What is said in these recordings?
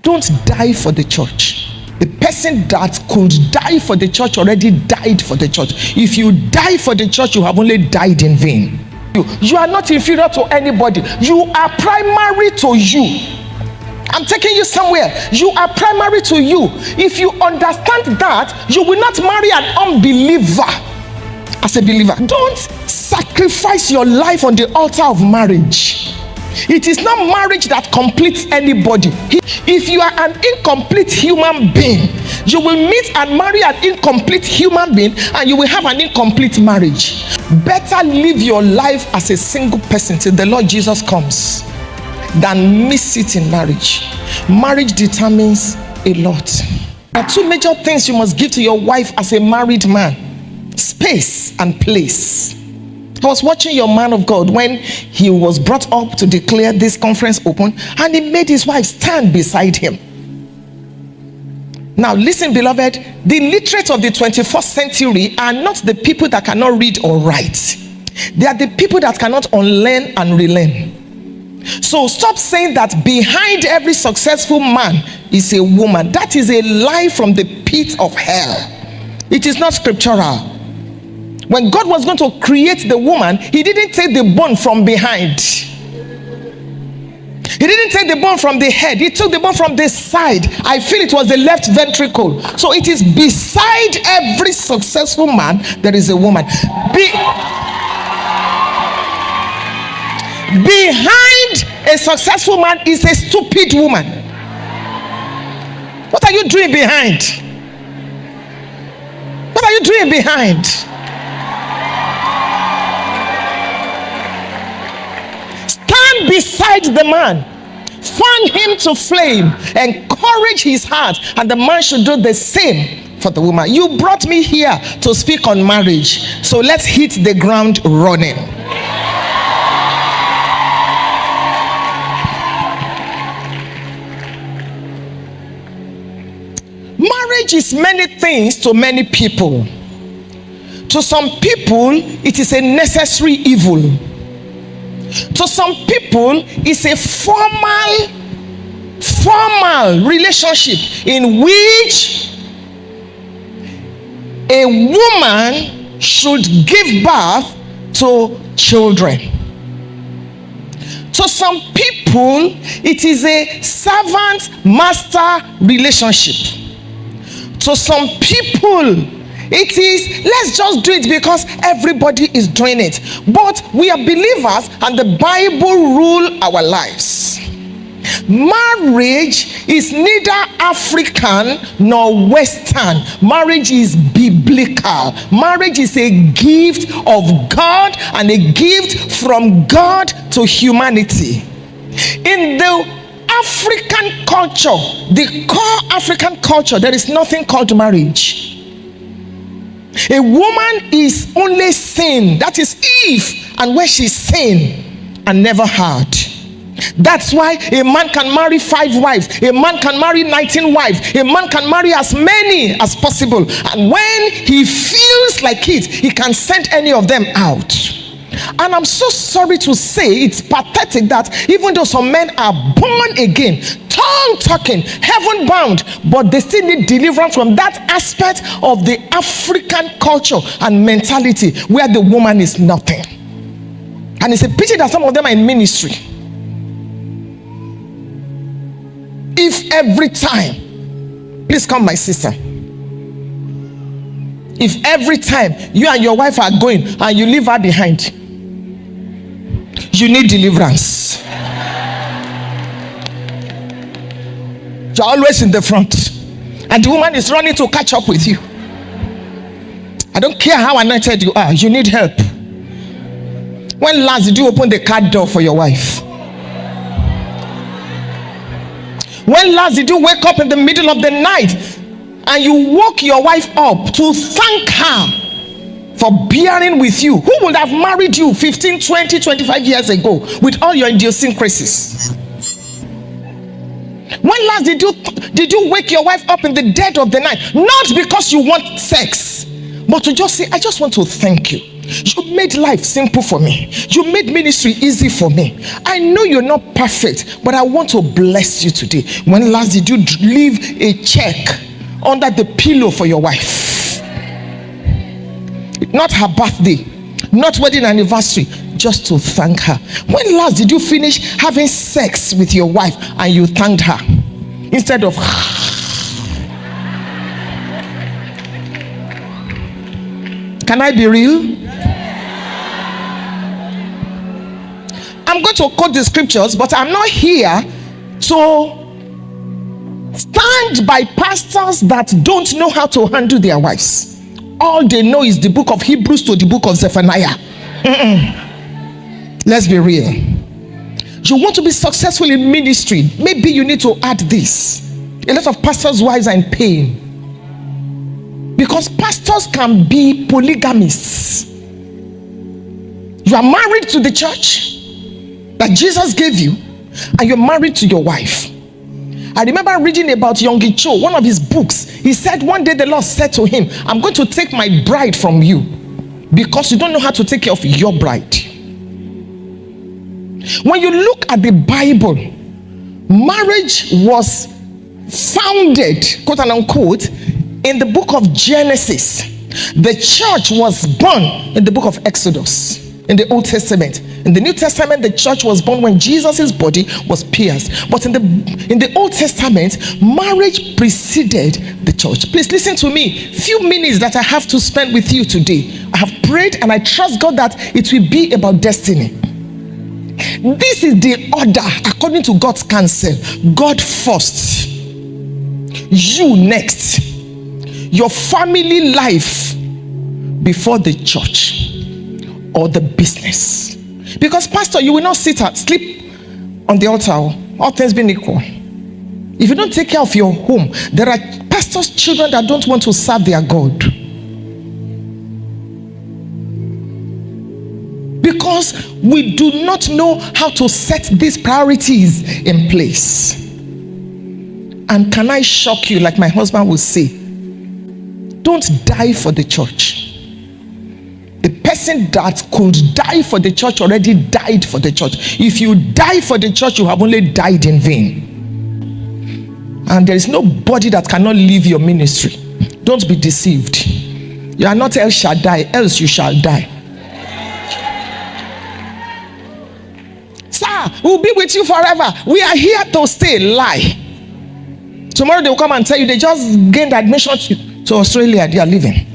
don't die for the church. The person that could die for the church already died for the church. If you die for the church, you have only died in vain. You are not inferior to anybody. You are primary to you. I'm taking you somewhere. You are primary to you. If you understand that, you will not marry an unbeliever as a believer. Don't sacrifice your life on the altar of marriage. It is not marriage that completes anybody. If you are an incomplete human being, you will meet and marry an incomplete human being, and you will have an incomplete marriage. Better live your life as a single person till the Lord Jesus comes than miss it in marriage. Marriage determines a lot. There are two major things you must give to your wife as a married man: space and place. I was watching your man of God when he was brought up to declare this conference open, and he made his wife stand beside him. Now listen, beloved, the literate of the 21st century are not the people that cannot read or write. They are the people that cannot unlearn and relearn. So stop saying that behind every successful man is a woman. That is a lie from the pit of hell. It is not scriptural. When God was going to create the woman, he didn't take the bone from behind. He didn't take the bone from the head. He took the bone from the side. I feel it was the left ventricle. So it is beside every successful man, there is a woman. Behind a successful man is a stupid woman. What are you doing behind? What are you doing behind? Stand beside the man, fan him to flame, encourage his heart, and the man should do the same for the woman. You brought me here to speak on marriage, so let's hit the ground running. Marriage is many things to many people. To some people, it is a necessary evil. To some people, it's a formal relationship in which a woman should give birth to children. To some people, it is a servant-master relationship. To some people, it is, let's just do it because everybody is doing it. But we are believers and the Bible rules our lives. Marriage is neither African nor Western. Marriage is biblical. Marriage is a gift of God and a gift from God to humanity. In the African culture, the core African culture, there is nothing called marriage. A woman is only sin. That is Eve, and where she sinned and never had. That's why a man can marry 5 wives, a man can marry 19 wives, a man can marry as many as possible, and when he feels like it, he can send any of them out. And I'm so sorry to say, it's pathetic that even though some men are born again, tongue talking, heaven bound, but they still need deliverance from that aspect of the African culture and mentality where the woman is nothing. And it's a pity that some of them are in ministry. If every time, please come my sister, if every time you and your wife are going and you leave her behind, you need deliverance. You're always in the front, and the woman is running to catch up with you. I don't care how anointed you are, you need help. When last did you open the car door for your wife? When last did you wake up in the middle of the night and you woke your wife up to thank her for bearing with you? Who would have married you 15, 20, 25 years ago with all your idiosyncrasies? When last did you wake your wife up in the dead of the night? Not because you want sex, but to just say, I just want to thank you. You made life simple for me. You made ministry easy for me. I know you're not perfect, but I want to bless you today. When last did you leave a check under the pillow for your wife? Not her birthday, not wedding anniversary, just to thank her. When last did you finish having sex with your wife and you thanked her instead of Can I be real? I'm going to quote the scriptures, but I'm not here to stand by pastors that don't know how to handle their wives. All they know is the book of Hebrews to the book of Zephaniah. Let's be real. You want to be successful in ministry, maybe you need to add this. A lot of pastors' wives are in pain because pastors can be polygamists. You are married to the church that Jesus gave you, and you're married to your wife. I remember reading about Yonggi Cho, one of his books. He said one day the Lord said to him, I'm going to take my bride from you because you don't know how to take care of your bride. When you look at the Bible, marriage was founded, quote and unquote, in the book of Genesis. The church was born in the book of Exodus, in the Old Testament. In the New Testament, the church was born when Jesus' body was pierced. But in the Old Testament, marriage preceded the church. Please listen to me. Few minutes that I have to spend with you today. I have prayed and I trust God that it will be about destiny. This is the order according to God's counsel. God first, you next, your family life before the church or the business. Because pastor, you will not sleep on the altar, all things being equal. If you don't take care of your home, there are pastors' children that don't want to serve their God. Because we do not know how to set these priorities in place. And can I shock you, like my husband will say, don't die for the church. The person that could die for the church already died for the church. If you die for the church, you have only died in vain. And there is nobody that cannot leave your ministry. Don't be deceived. You are not El Shaddai, else you shall die. Sir, we'll be with you forever. We are here to stay. Lie. Tomorrow they will come and tell you they just gained admission to Australia. They are leaving.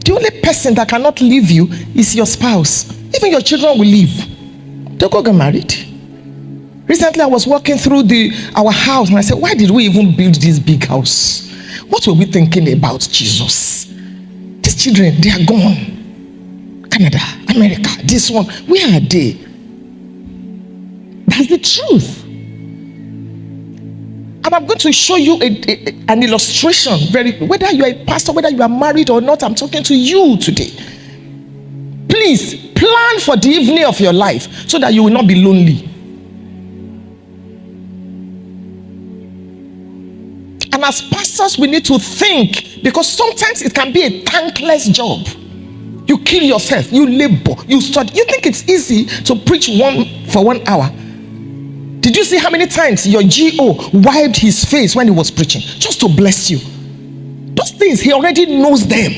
The only person that cannot leave you is your spouse. Even your children will leave. Don't go get married. Recently I was walking through our house and I said, why did we even build this big house? What were we thinking about Jesus? These children, they are gone. Canada, America, this one, where are they? That's the truth. And I'm going to show you an illustration. Whether you are a pastor, whether you are married or not, I'm talking to you today. Please plan for the evening of your life so that you will not be lonely. And as pastors, we need to think, because sometimes it can be a thankless job. You kill yourself, you labor, you study. You think it's easy to preach for 1 hour. Did you see how many times your GO wiped his face when he was preaching? Just to bless you. Those things, he already knows them.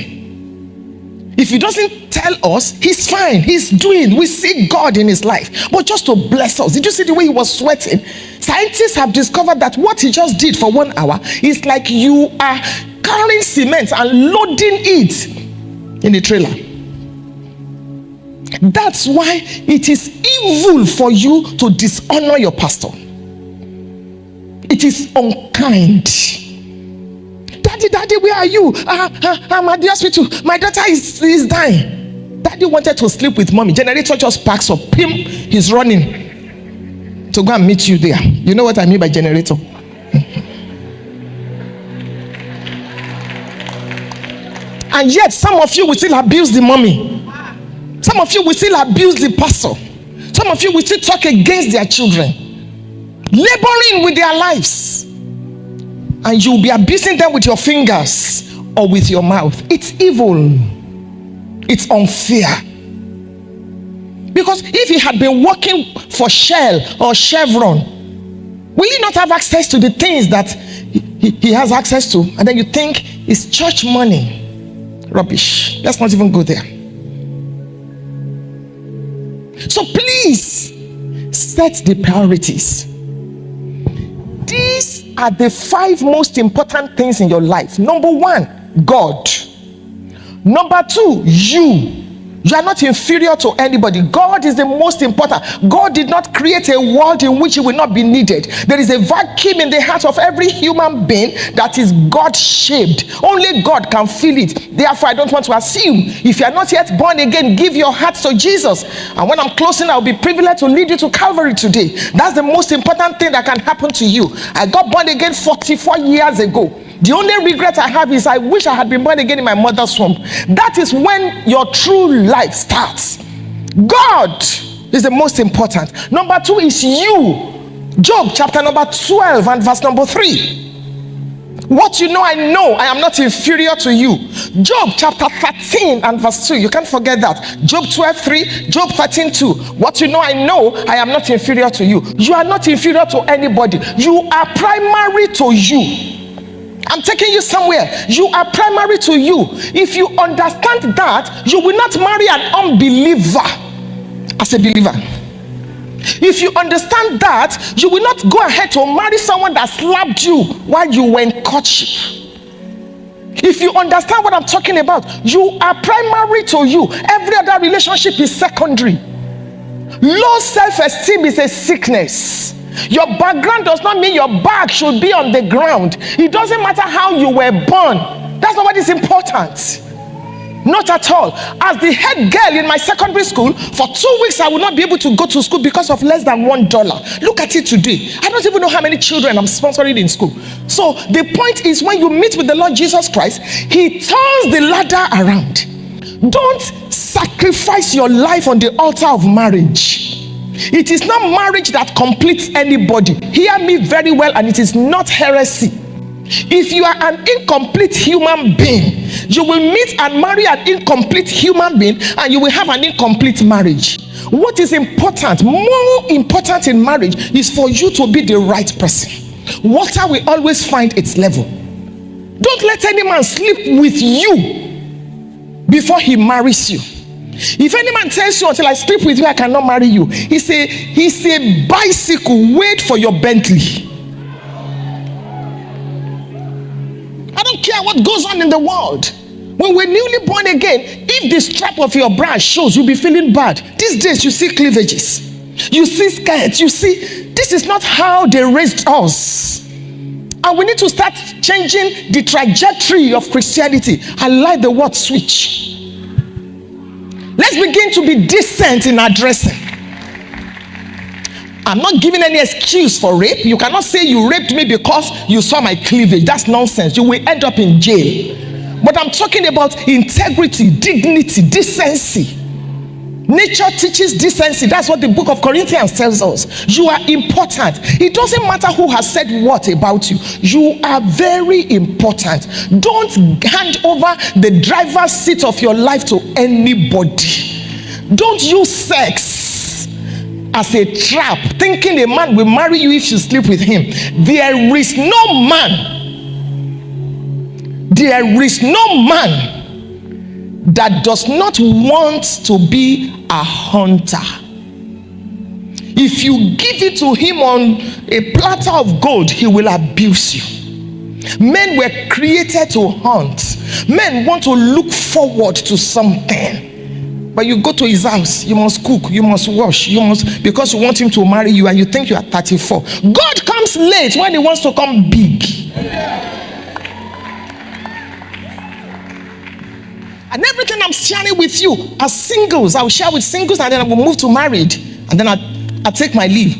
If he doesn't tell us, he's fine. He's doing. We see God in his life. But just to bless us. Did you see the way he was sweating? Scientists have discovered that what he just did for 1 hour is like you are carrying cement and loading it in a trailer. That's why it is evil for you to dishonor your pastor. It is unkind. Daddy, where are you? I'm at the hospital. My daughter is dying. Daddy wanted to sleep with mommy. Generator just packs up. Him, he's running to go and meet you there. You know what I mean by generator? And yet some of you will still abuse the mommy. Some of you will still abuse the pastor. Some of you will still talk against their children, laboring with their lives. And you'll be abusing them with your fingers or with your mouth. It's evil. It's unfair. Because if he had been working for Shell or Chevron, will he not have access to the things that he has access to? And then you think it's church money. Rubbish. Let's not even go there. So please set the priorities. These are the 5 most important things in your life. Number 1, God. Number 2, you. You are not inferior to anybody. God is the most important. God did not create a world in which he will not be needed. There is a vacuum in the heart of every human being that is God-shaped. Only God can fill it. Therefore, I don't want to assume. If you are not yet born again, give your heart to Jesus. And when I'm closing, I'll be privileged to lead you to Calvary today. That's the most important thing that can happen to you. I got born again 44 years ago. The only regret I have is I wish I had been born again in my mother's womb. That is when your true life starts. God is the most important. Number 2 is you. Job chapter number 12 and verse number 3. What you know, I am not inferior to you. Job chapter 13 and verse 2. You can't forget that. Job 12:3, Job 13:2. What you know, I am not inferior to you. You are not inferior to anybody. You are primary to you. I'm taking you somewhere. You are primary to you. If you understand that, you will not marry an unbeliever as a believer. If you understand that, you will not go ahead to marry someone that slapped you while you were in courtship. If you understand what I'm talking about, you are primary to you. Every other relationship is secondary. Low self-esteem is a sickness. Your background does not mean your back should be on the ground. It doesn't matter how you were born. That's not what is important. Not at all. As the head girl in my secondary school, for 2 weeks I would not be able to go to school because of less than $1. Look at it today. I don't even know how many children I'm sponsoring in school. So the point is, when you meet with the Lord Jesus Christ, he turns the ladder around. Don't sacrifice your life on the altar of marriage. It is not marriage that completes anybody. Hear me very well, and it is not heresy. If you are an incomplete human being, you will meet and marry an incomplete human being, and you will have an incomplete marriage. What is important, more important in marriage, is for you to be the right person. Water will always find its level. Don't let any man sleep with you before he marries you. If any man tells you, until I sleep with you, I cannot marry you, he's a bicycle. Wait for your Bentley. I don't care what goes on in the world. When we're newly born again, if the strap of your bra shows, you'll be feeling bad. These days you see cleavages, you see skirts, you see, this is not how they raised us. And we need to start changing the trajectory of Christianity. I like the word switch. Let's begin to be decent in our dressing. I'm not giving any excuse for rape. You cannot say you raped me because you saw my cleavage. That's nonsense. You will end up in jail. But I'm talking about integrity, dignity, decency. Nature teaches decency. That's what the book of Corinthians tells us. You are important. It doesn't matter who has said what about you. You are very important. Don't hand over the driver's seat of your life to anybody. Don't use sex as a trap, thinking a man will marry you if you sleep with him. There is no man that does not want to be a hunter. If you give it to him on a platter of gold, he will abuse you. Men were created to hunt. Men want to look forward to something. But you go to his house, you must cook, you must wash, because you want him to marry you, and you think you are 34. God comes late when he wants to come big. And everything I'm sharing with you as singles, I will share with singles, and then I will move to married, and then I take my leave.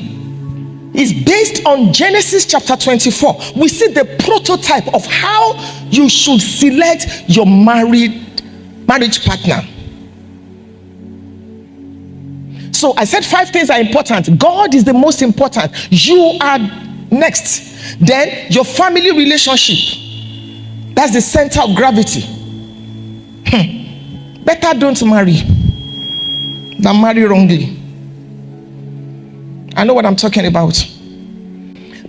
It's based on Genesis chapter 24. We see the prototype of how you should select your marriage partner. So I said 5 things are important. God is the most important. You are next. Then your family relationship. That's the center of gravity. Better don't marry. than marry wrongly. I know what I'm talking about.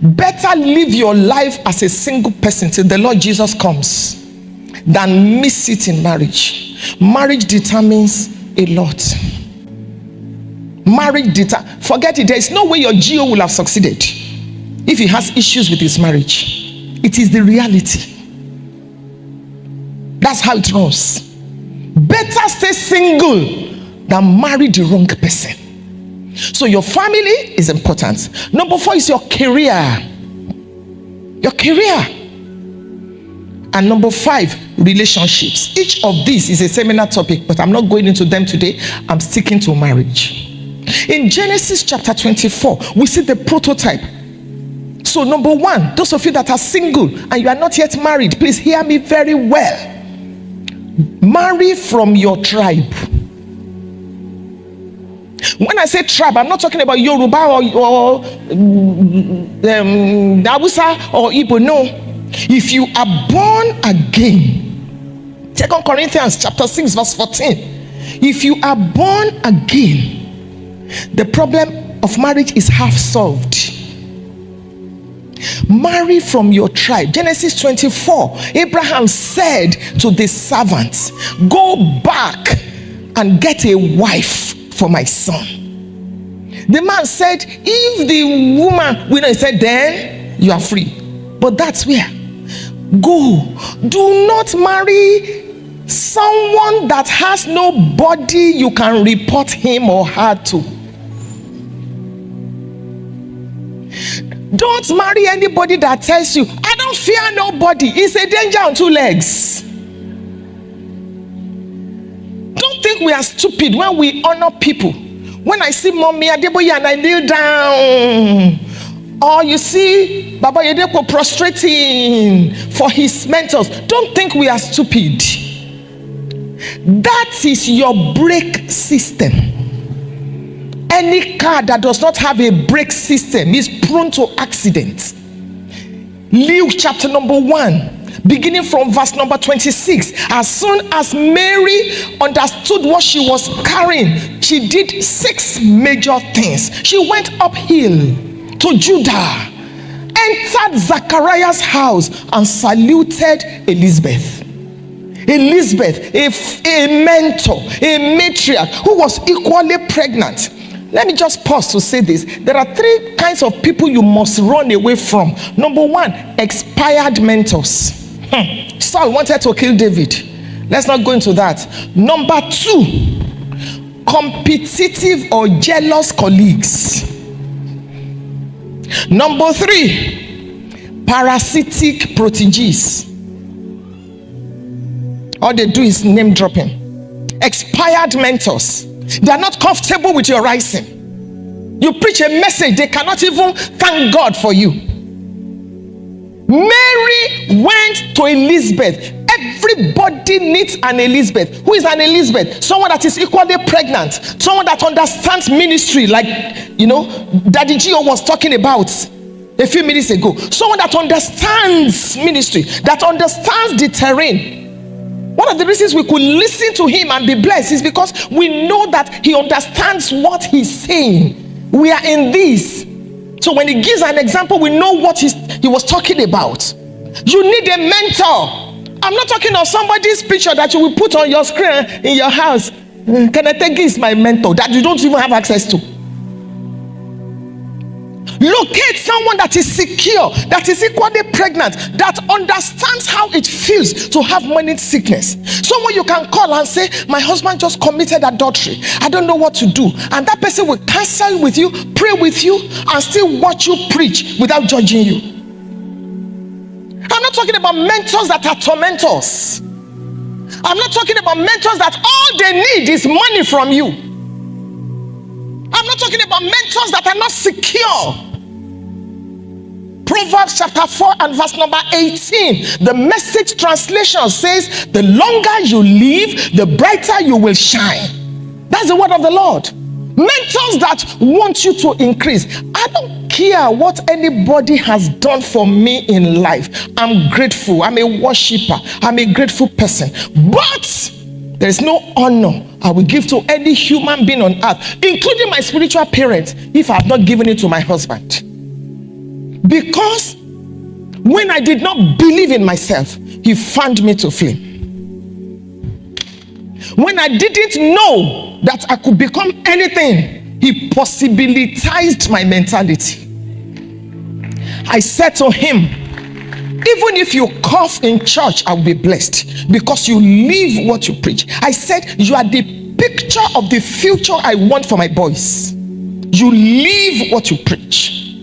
Better live your life as a single person till the Lord Jesus comes than miss it in marriage. Marriage determines a lot. Forget it. There is no way your GO will have succeeded if he has issues with his marriage. It is the reality. That's how it runs. Better stay single than marry the wrong person. So your family is important. Number 4 is your career. Your career. And number 5, relationships. Each of these is a seminar topic, but I'm not going into them today. I'm sticking to marriage. In Genesis chapter 24, we see the prototype. So number 1, those of you that are single and you are not yet married, please hear me very well. Marry from your tribe. When I say tribe, I'm not talking about Yoruba or Hausa or Igbo. No. If you are born again, 2 Corinthians chapter 6 verse 14. If you are born again, the problem of marriage is half solved. Marry from your tribe. Genesis 24, Abraham said to the servants, go back and get a wife for my son. The man said, if the woman will not, he said, then you are free. But that's where. Go. Do not marry someone that has nobody you can report him or her to. Don't marry anybody that tells you, I don't fear nobody. It's a danger on 2 legs. Don't think we are stupid when we honor people. When I see Mommy Adeboye and I kneel down, or you see Baba Yedepo prostrating for his mentors, don't think we are stupid. That is your brake system. Any car that does not have a brake system is prone to accidents. Luke chapter number 1, beginning from verse number 26. As soon as Mary understood what she was carrying, she did 6 major things. She went uphill to Judah, entered Zachariah's house, and saluted Elizabeth. Elizabeth, a mentor, a matriarch who was equally pregnant. Let me just pause to say this. There are 3 kinds of people you must run away from. Number 1, expired mentors. Saul wanted to kill David. Let's not go into that. Number 2, competitive or jealous colleagues. Number 3, parasitic proteges. All they do is name dropping. Expired mentors. They are not comfortable with your rising. You preach a message, they cannot even thank God for you. Mary went to Elizabeth. Everybody needs an Elizabeth. Who is an Elizabeth? Someone that is equally pregnant. Someone that understands ministry, like, Daddy Gio was talking about a few minutes ago. Someone that understands ministry, that understands the terrain. One of the reasons we could listen to him and be blessed is because we know that he understands what he's saying. We are in this. So when he gives an example, we know what he was talking about. You need a mentor. I'm not talking of somebody's picture that you will put on your screen in your house. Kenetegi is my mentor that you don't even have access to. Locate someone that is secure, that is equally pregnant, that understands how it feels to have morning sickness. Someone you can call and say, my husband just committed adultery. I don't know what to do. And that person will counsel with you, pray with you, and still watch you preach without judging you. I'm not talking about mentors that are tormentors. I'm not talking about mentors that all they need is money from you. I'm not talking about mentors that are not secure. Proverbs chapter 4 and verse number 18. The Message translation says, the longer you live, the brighter you will shine. That's the word of the Lord. Mentors that want you to increase. I don't care what anybody has done for me in life. I'm grateful. I'm a worshiper. I'm a grateful person. But There is no honor I will give to any human being on earth, including my spiritual parents, if I have not given it to my husband. Because when I did not believe in myself, he fanned me to flame. When I didn't know that I could become anything, he possibilitized my mentality. I said to him, even if you cough in church, I will be blessed because you live what you preach. I said, you are the picture of the future I want for my boys. You live what you preach.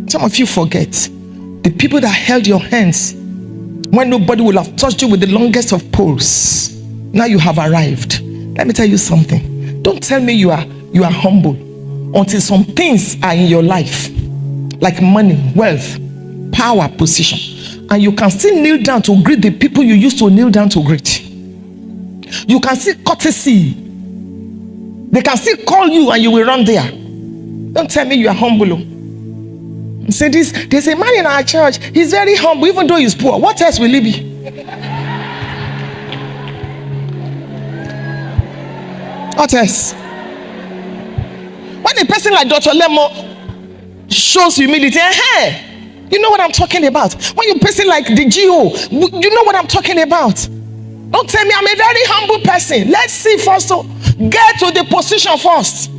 Some of you forget the people that held your hands when nobody will have touched you with the longest of poles. Now you have arrived. Let me tell you something. Don't tell me you are humble until some things are in your life, like money, wealth, power, position, and you can still kneel down to greet the people you used to kneel down to greet. You can see courtesy. They can still call you and you will run there. Don't tell me you are humble. Say this, there's a man in our church, he's very humble even though he's poor. What else will he be? What else? When a person like Dr. Lemo shows humility, you know what I'm talking about. When a person like the GO, you know what I'm talking about. Don't tell me I'm a very humble person. Let's see first, so get to the position first.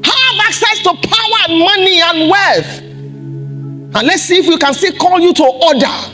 Have access to power and money and wealth. And let's see if we can still call you to order.